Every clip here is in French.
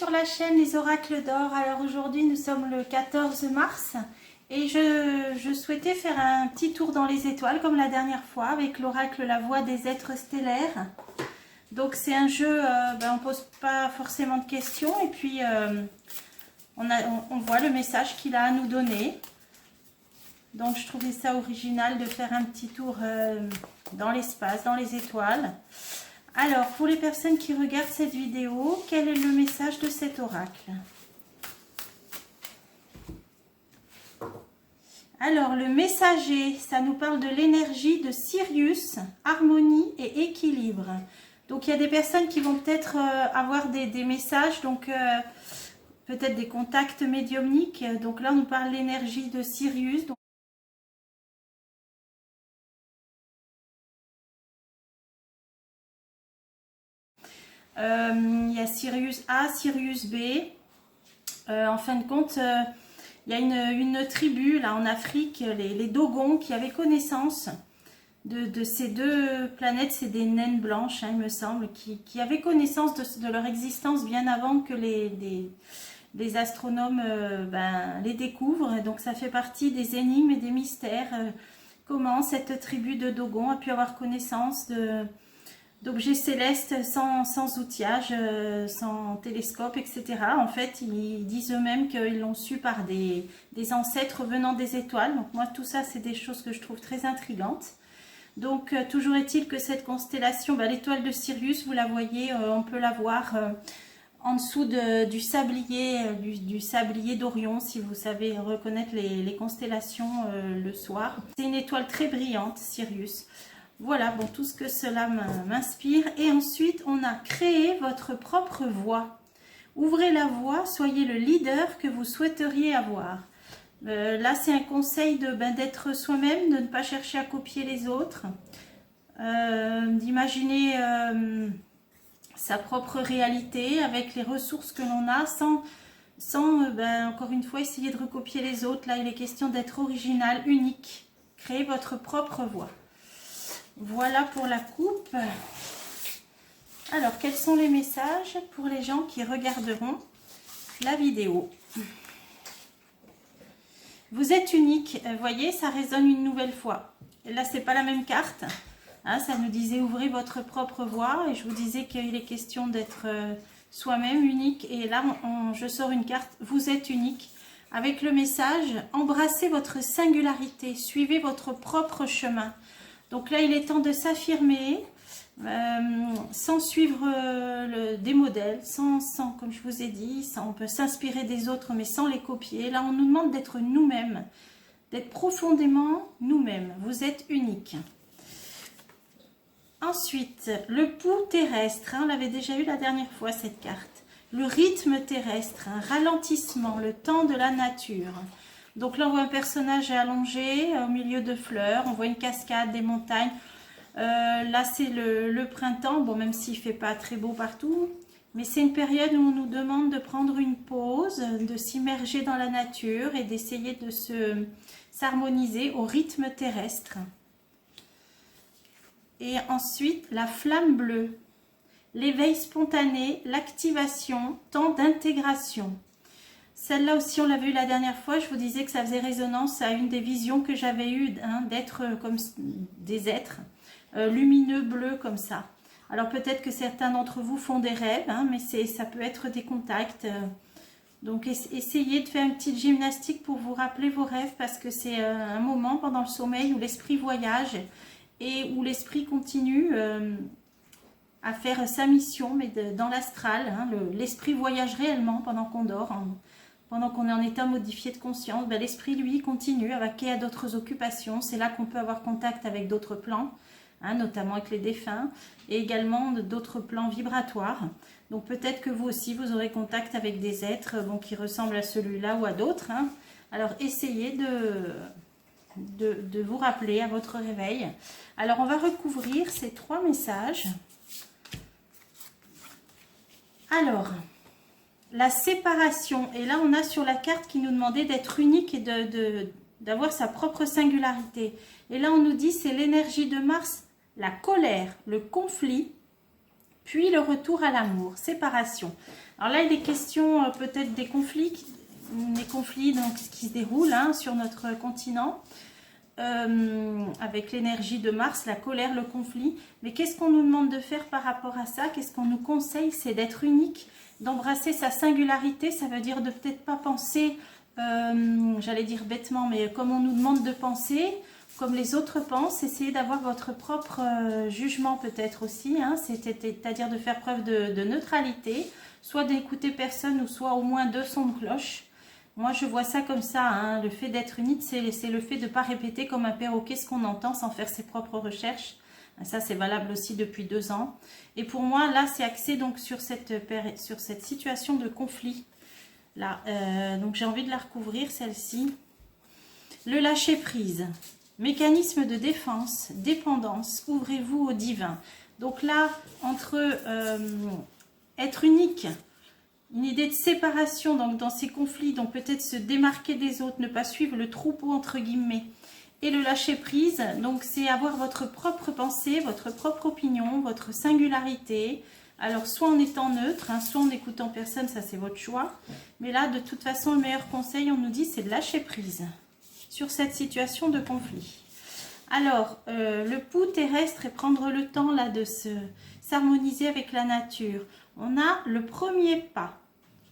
sur la chaîne Les Oracles d'Or. Alors aujourd'hui nous sommes le 14 mars et je souhaitais faire un petit tour dans les étoiles comme la dernière fois avec l'oracle La Voix des êtres stellaires. Donc c'est un jeu, on ne pose pas forcément de questions et puis on voit le message qu'il a à nous donner. Donc je trouvais ça original de faire un petit tour dans l'espace, dans les étoiles. Alors, pour les personnes qui regardent cette vidéo, quel est le message de cet oracle? Alors, le messager, ça nous parle de l'énergie de Sirius, harmonie et équilibre. Donc, il y a des personnes qui vont peut-être avoir des messages, donc peut-être des contacts médiumniques. Donc là, on nous parle de l'énergie de Sirius. Donc, il y a Sirius A, Sirius B. En fin de compte, il y a une tribu là en Afrique, les Dogons, qui avaient connaissance de ces deux planètes. C'est des naines blanches, il me semble, qui avaient connaissance de leur existence bien avant que les astronomes les découvrent. Donc ça fait partie des énigmes et des mystères. Comment cette tribu de Dogons a pu avoir connaissance d'objets célestes sans outillage, sans télescope, etc. En fait, ils disent eux-mêmes qu'ils l'ont su par des ancêtres venant des étoiles. Donc moi, tout ça, c'est des choses que je trouve très intrigantes. Donc, toujours est-il que cette constellation, l'étoile de Sirius, vous la voyez, on peut la voir en dessous du sablier d'Orion, si vous savez reconnaître les constellations le soir. C'est une étoile très brillante, Sirius. Voilà, bon, tout ce que cela m'inspire. Et ensuite, on a créé votre propre voix. Ouvrez la voie, soyez le leader que vous souhaiteriez avoir. Là, c'est un conseil d'être soi-même, de ne pas chercher à copier les autres, d'imaginer sa propre réalité avec les ressources que l'on a, sans encore une fois, essayer de recopier les autres. Là, il est question d'être original, unique. Créez votre propre voix. Voilà pour la coupe. Alors, quels sont les messages pour les gens qui regarderont la vidéo? Vous êtes unique. Vous voyez, ça résonne une nouvelle fois. Et là, c'est pas la même carte. Ça nous disait ouvrez votre propre voie. Et je vous disais qu'il est question d'être soi-même unique. Et là, je sors une carte. Vous êtes unique. Avec le message, embrassez votre singularité. Suivez votre propre chemin. Donc là, il est temps de s'affirmer, sans suivre des modèles, comme je vous ai dit, on peut s'inspirer des autres, mais sans les copier. Là, on nous demande d'être nous-mêmes, d'être profondément nous-mêmes. Vous êtes unique. Ensuite, le pouls terrestre, on l'avait déjà eu la dernière fois, cette carte. Le rythme terrestre, un ralentissement, le temps de la nature. Donc là, on voit un personnage allongé au milieu de fleurs. On voit une cascade, des montagnes. Là, c'est le printemps. Bon, même s'il ne fait pas très beau partout. Mais c'est une période où on nous demande de prendre une pause, de s'immerger dans la nature et d'essayer de s'harmoniser au rythme terrestre. Et ensuite, la flamme bleue. L'éveil spontané, l'activation, temps d'intégration. Celle-là aussi, on l'avait eu la dernière fois. Je vous disais que ça faisait résonance à une des visions que j'avais eues, d'être comme des êtres lumineux, bleus comme ça. Alors peut-être que certains d'entre vous font des rêves, mais ça peut être des contacts. Donc essayez de faire une petite gymnastique pour vous rappeler vos rêves, parce que c'est un moment pendant le sommeil où l'esprit voyage et où l'esprit continue à faire sa mission, mais dans l'astral. L'esprit voyage réellement pendant qu'on dort. Pendant qu'on est en état modifié de conscience, l'esprit, lui, continue à vaquer à d'autres occupations. C'est là qu'on peut avoir contact avec d'autres plans, notamment avec les défunts, et également d'autres plans vibratoires. Donc peut-être que vous aussi, vous aurez contact avec des êtres qui ressemblent à celui-là ou à d'autres. Alors essayez de vous rappeler à votre réveil. Alors on va recouvrir ces trois messages. Alors, la séparation, et là on a sur la carte qui nous demandait d'être unique et d'avoir sa propre singularité. Et là on nous dit c'est l'énergie de Mars, la colère, le conflit, puis le retour à l'amour, séparation. Alors là, il est question peut-être des conflits donc, qui se déroulent hein, sur notre continent, avec l'énergie de Mars, la colère, le conflit. Mais qu'est-ce qu'on nous demande de faire par rapport à ça? Qu'est-ce qu'on nous conseille? C'est d'être unique, d'embrasser sa singularité. Ça veut dire de peut-être pas penser, j'allais dire bêtement, mais comme on nous demande de penser, comme les autres pensent, essayez d'avoir votre propre jugement peut-être aussi, hein, c'est-à-dire de faire preuve de neutralité, soit d'écouter personne ou soit au moins deux sons de cloche. Moi je vois ça comme ça, hein, le fait d'être unique, c'est le fait de ne pas répéter comme un perroquet ce qu'on entend sans faire ses propres recherches. Ça c'est valable aussi depuis 2 ans. Et pour moi là c'est axé donc sur cette situation de conflit. Là, donc j'ai envie de la recouvrir celle-ci. Le lâcher prise. Mécanisme de défense, dépendance, ouvrez-vous au divin. Donc là, entre être unique, une idée de séparation donc dans ces conflits, donc peut-être se démarquer des autres, ne pas suivre le troupeau entre guillemets, et le lâcher prise, donc c'est avoir votre propre pensée, votre propre opinion, votre singularité. Alors soit en étant neutre, hein, soit en n'écoutant personne, ça c'est votre choix. Mais là, de toute façon, le meilleur conseil, on nous dit, c'est de lâcher prise sur cette situation de conflit. Alors, le pouls terrestre et prendre le temps là de s'harmoniser avec la nature. On a le premier pas.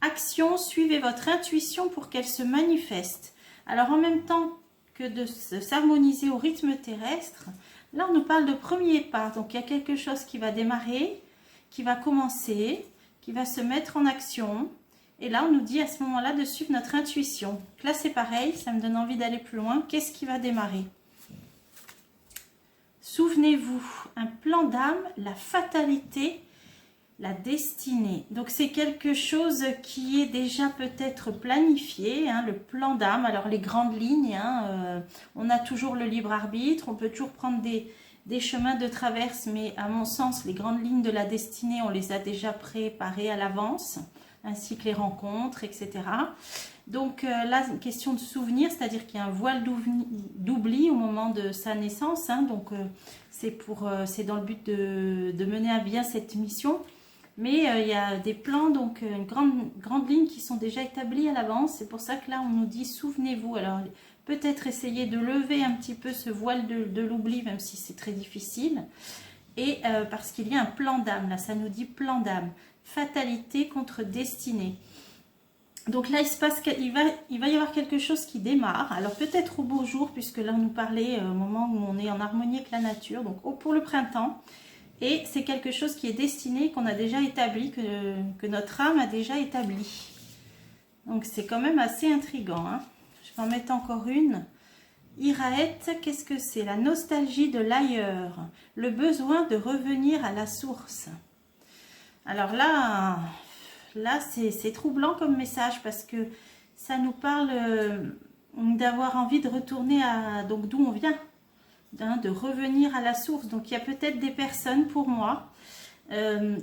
Action, suivez votre intuition pour qu'elle se manifeste. Alors, en même temps que de s'harmoniser au rythme terrestre, là, on nous parle de premier pas. Donc, il y a quelque chose qui va démarrer, qui va commencer, qui va se mettre en action. Et là, on nous dit à ce moment-là de suivre notre intuition. Donc là, c'est pareil, ça me donne envie d'aller plus loin. Qu'est-ce qui va démarrer? Souvenez-vous, un plan d'âme, la fatalité, la destinée. Donc, c'est quelque chose qui est déjà peut-être planifié, hein, le plan d'âme. Alors, les grandes lignes, hein, on a toujours le libre arbitre, on peut toujours prendre des chemins de traverse, mais à mon sens, les grandes lignes de la destinée, on les a déjà préparées à l'avance, ainsi que les rencontres, etc. Donc là, une question de souvenir, c'est-à-dire qu'il y a un voile d'oubli au moment de sa naissance. Hein, donc c'est dans le but de mener à bien cette mission. Mais il y a des plans, donc une grande ligne qui sont déjà établis à l'avance. C'est pour ça que là, on nous dit souvenez-vous. Alors peut-être essayer de lever un petit peu ce voile de l'oubli, même si c'est très difficile. Et parce qu'il y a un plan d'âme, là, ça nous dit plan d'âme. Fatalité contre destinée. Donc là, il va y avoir quelque chose qui démarre. Alors peut-être au beau jour, puisque là, on nous parlait au moment où on est en harmonie avec la nature. Donc pour le printemps. Et c'est quelque chose qui est destiné, qu'on a déjà établi, que notre âme a déjà établi. Donc c'est quand même assez intriguant. Hein. Je vais en mettre encore une. Iraët, qu'est-ce que c'est? La nostalgie de l'ailleurs. Le besoin de revenir à la source. Alors là c'est troublant comme message parce que ça nous parle d'avoir envie de retourner à donc d'où on vient, hein, de revenir à la source. Donc il y a peut-être des personnes pour moi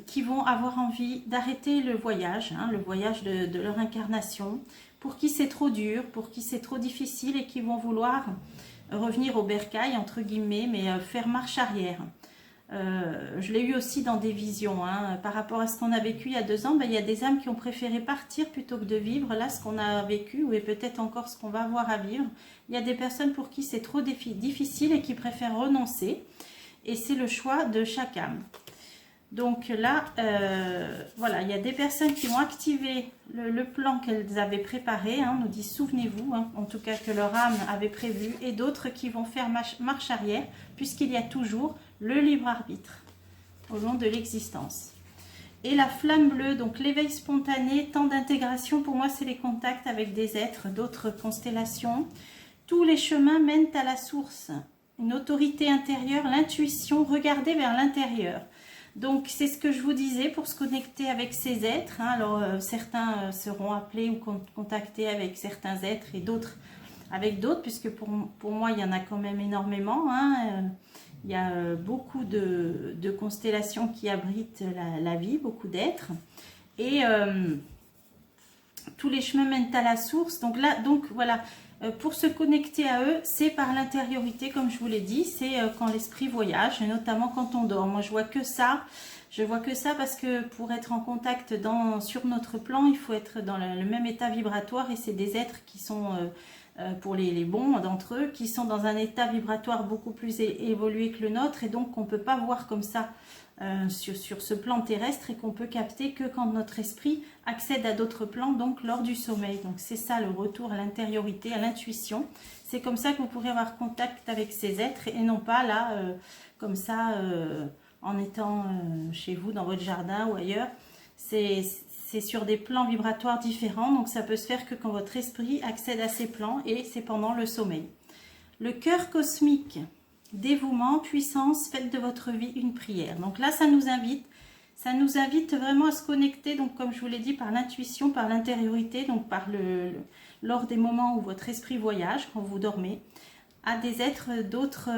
qui vont avoir envie d'arrêter le voyage, hein, le voyage de leur incarnation, pour qui c'est trop dur, pour qui c'est trop difficile et qui vont vouloir revenir au bercail entre guillemets, mais faire marche arrière. Je l'ai eu aussi dans des visions, hein. Par rapport à ce qu'on a vécu il y a 2 ans, il y a des âmes qui ont préféré partir plutôt que de vivre là ce qu'on a vécu, ou peut-être encore ce qu'on va avoir à vivre. Il y a des personnes pour qui c'est trop difficile et qui préfèrent renoncer, et c'est le choix de chaque âme. Donc là, voilà, il y a des personnes qui vont activer le plan qu'elles avaient préparé, hein, on nous dit souvenez-vous, hein, en tout cas que leur âme avait prévu, et d'autres qui vont faire marche arrière, puisqu'il y a toujours le libre arbitre au long de l'existence. Et la flamme bleue, donc l'éveil spontané, temps d'intégration, pour moi c'est les contacts avec des êtres, d'autres constellations. Tous les chemins mènent à la source, une autorité intérieure, l'intuition, regarder vers l'intérieur. Donc c'est ce que je vous disais pour se connecter avec ces êtres. Hein. Alors certains seront appelés ou contactés avec certains êtres et d'autres avec d'autres, puisque pour moi il y en a quand même énormément. Hein. Il y a beaucoup de constellations qui abritent la vie, beaucoup d'êtres. Et tous les chemins mènent à la source. Donc là, voilà, pour se connecter à eux, c'est par l'intériorité, comme je vous l'ai dit, c'est quand l'esprit voyage, et notamment quand on dort. Moi, je vois que ça. Je vois que ça parce que pour être en contact sur notre plan, il faut être dans le même état vibratoire, et c'est des êtres qui sont, pour les bons d'entre eux, qui sont dans un état vibratoire beaucoup plus évolué que le nôtre, et donc on ne peut pas voir comme ça sur ce plan terrestre, et qu'on peut capter que quand notre esprit accède à d'autres plans, donc lors du sommeil. Donc c'est ça le retour à l'intériorité, à l'intuition. C'est comme ça que vous pourrez avoir contact avec ces êtres, et non pas là, comme ça, en étant chez vous, dans votre jardin ou ailleurs. C'est sur des plans vibratoires différents, donc ça peut se faire que quand votre esprit accède à ces plans, et c'est pendant le sommeil. Le cœur cosmique, dévouement, puissance, faites de votre vie une prière. Donc là, ça nous invite vraiment à se connecter, donc comme je vous l'ai dit, par l'intuition, par l'intériorité, donc lors des moments où votre esprit voyage, quand vous dormez, à des êtres d'autres.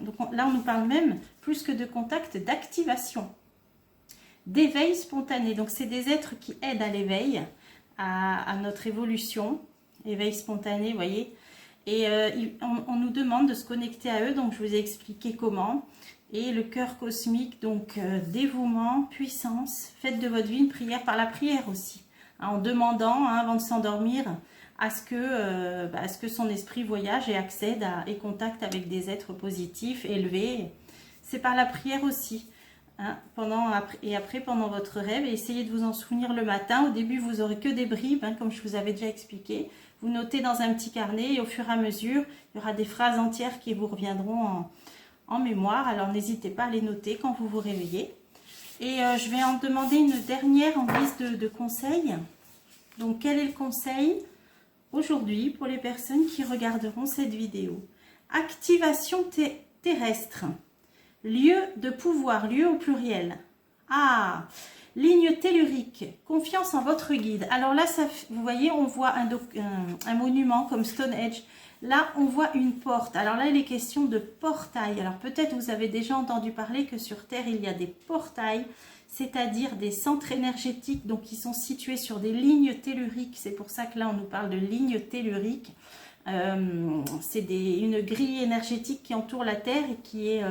Donc là, on nous parle même, plus que de contact, d'activation, d'éveil spontané. Donc c'est des êtres qui aident à l'éveil, à notre évolution, éveil spontané, vous voyez. Et on nous demande de se connecter à eux, donc je vous ai expliqué comment. Et le cœur cosmique, donc dévouement, puissance, faites de votre vie une prière, par la prière aussi, hein, en demandant, hein, avant de s'endormir, à ce que son esprit voyage et accède et contacte avec des êtres positifs, élevés. C'est par la prière aussi, hein, après pendant votre rêve, et essayez de vous en souvenir le matin. Au début, vous n'aurez que des bribes, hein, comme je vous avais déjà expliqué. Vous notez dans un petit carnet, et au fur et à mesure, il y aura des phrases entières qui vous reviendront en mémoire. Alors n'hésitez pas à les noter quand vous vous réveillez. Et je vais en demander une dernière en guise de conseil. Donc quel est le conseil aujourd'hui pour les personnes qui regarderont cette vidéo? Activation terrestre. Lieu de pouvoir, lieu au pluriel. Ah, ligne tellurique, confiance en votre guide. Alors là, vous voyez, on voit un monument comme Stonehenge. Là, on voit une porte. Alors là, il est question de portail. Alors peut-être vous avez déjà entendu parler que sur Terre, il y a des portails, c'est-à-dire des centres énergétiques, donc qui sont situés sur des lignes telluriques. C'est pour ça que là, on nous parle de lignes telluriques. C'est une grille énergétique qui entoure la Terre et qui est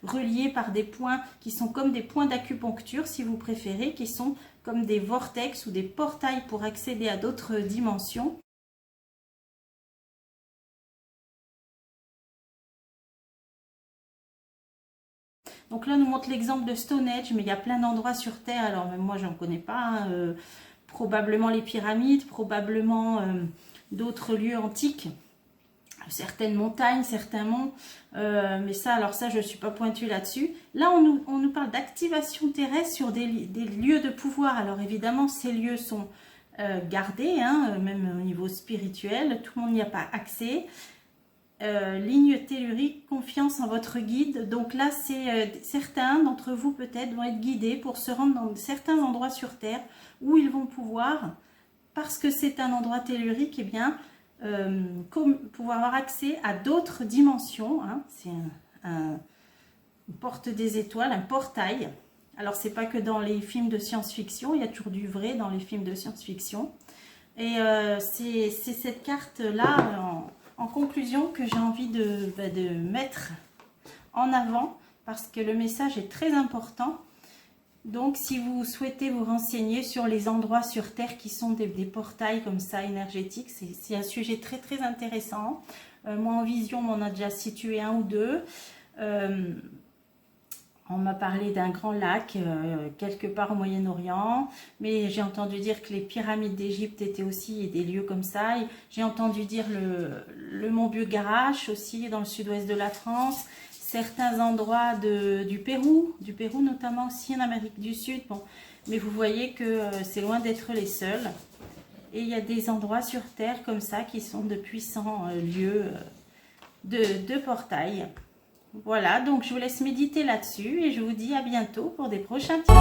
reliée par des points qui sont comme des points d'acupuncture, si vous préférez, qui sont comme des vortex ou des portails pour accéder à d'autres dimensions. Donc là, on nous montre l'exemple de Stonehenge, mais il y a plein d'endroits sur Terre. Alors même moi, j'en connais pas. Hein, probablement les pyramides, probablement d'autres lieux antiques, certaines montagnes, certains monts, mais ça, alors ça, je ne suis pas pointue là-dessus. Là, on nous parle d'activation terrestre sur des lieux de pouvoir. Alors évidemment, ces lieux sont gardés, hein, même au niveau spirituel, tout le monde n'y a pas accès. Ligne tellurique, confiance en votre guide. Donc là, certains d'entre vous peut-être vont être guidés pour se rendre dans certains endroits sur Terre où ils vont pouvoir, parce que c'est un endroit tellurique, eh bien, pouvoir avoir accès à d'autres dimensions. Hein. C'est une porte des étoiles, un portail. Alors, c'est pas que dans les films de science-fiction, il y a toujours du vrai dans les films de science-fiction. Et c'est cette carte-là, en conclusion, que j'ai envie de mettre en avant, parce que le message est très important. Donc, si vous souhaitez vous renseigner sur les endroits sur Terre qui sont des portails comme ça énergétiques, c'est un sujet très très intéressant. Moi, en vision, on en a déjà situé un ou deux. On m'a parlé d'un grand lac quelque part au Moyen-Orient, mais j'ai entendu dire que les pyramides d'Égypte étaient aussi des lieux comme ça. J'ai entendu dire le mont Bucarache aussi dans le sud-ouest de la France. Certains endroits du Pérou notamment aussi en Amérique du Sud. Bon, mais vous voyez que c'est loin d'être les seuls. Et il y a des endroits sur Terre comme ça qui sont de puissants lieux de portail. Voilà, donc je vous laisse méditer là-dessus et je vous dis à bientôt pour des prochains tips.